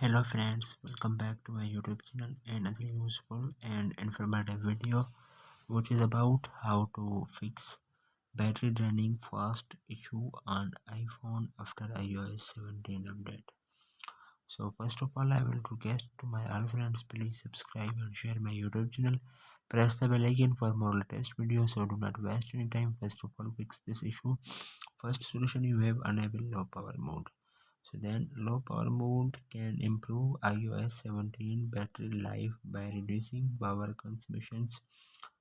Hello friends, welcome back to my YouTube channel and another useful and informative video which is about how to fix battery draining fast issue on iPhone after iOS 17 update. So first of all I will request to my all friends, please subscribe and share my YouTube channel. Press the bell icon for more latest videos, so do not waste any time. First of all, fix this issue. First solution, you have enable low power mode. So then low power mode can improve iOS 17 battery life by reducing power consumptions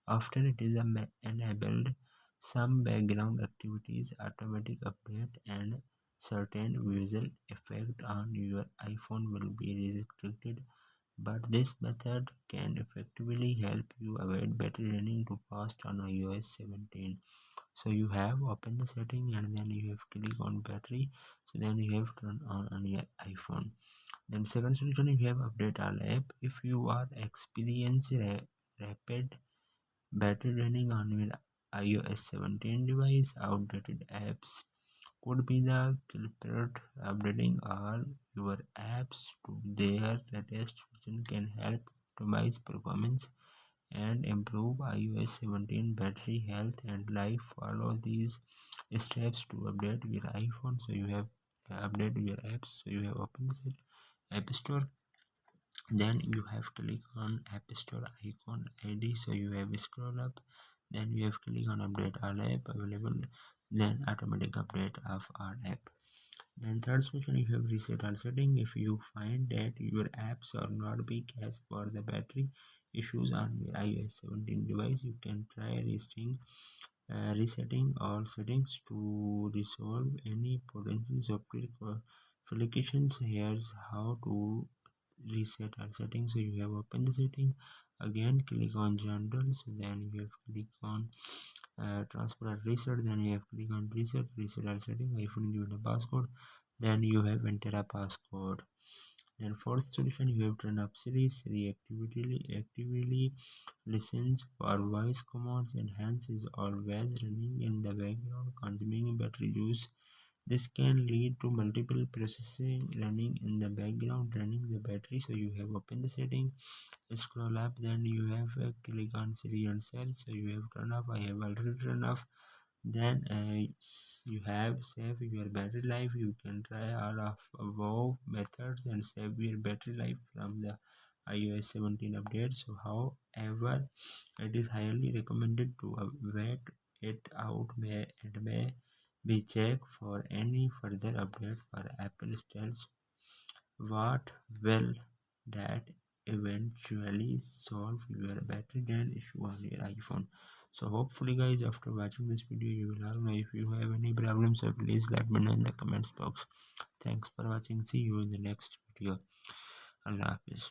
after it is enabled. Some background activities, automatic update and certain visual effect on your iPhone will be restricted, but this method can effectively help you avoid battery running too fast on iOS 17. So you have open the setting and then you have click on battery, so then you have turn on your iPhone. Then second solution, you have update all app. If you are experiencing rapid battery running on your iOS 17 device, outdated apps could be the culprit. Updating all your apps to their latest version can help optimize performance and improve iOS 17 battery health and life. Follow these steps to update your iPhone. So you have update your apps. So you have opened the App Store. Then you have click on App Store icon ID. So you have scroll up. Then you have click on update all app available. Then automatic update of our app. Then third section, you have reset all setting. If you find that your apps are not being as for the battery issues on your iOS 17 device, you can try resetting all settings to resolve any potential software complications. Here's how to reset our settings. So you have open the setting, again click on general, so then you have click on transfer or reset, then you have click on reset our setting. iPhone given a passcode, then you have enter a passcode. Then fourth solution, you have turn up Siri actively listens for voice commands and hence is always running in the background, consuming battery use. This can lead to multiple processing running in the background, running the battery. So you have open the setting, scroll up, then you have click on Siri and search. So you have turn off, I have already turned off. Then you have save your battery life. You can try all of above methods and save your battery life from the iOS 17 update. So however, it is highly recommended to wait it out may be checked for any further update for Apple tells what will that eventually solve your battery drain issue on your iPhone. So hopefully guys, after watching this video you will all know. If you have any problems, so please let me know in the comments box. Thanks for watching. See you in the next video. Allah Hafiz.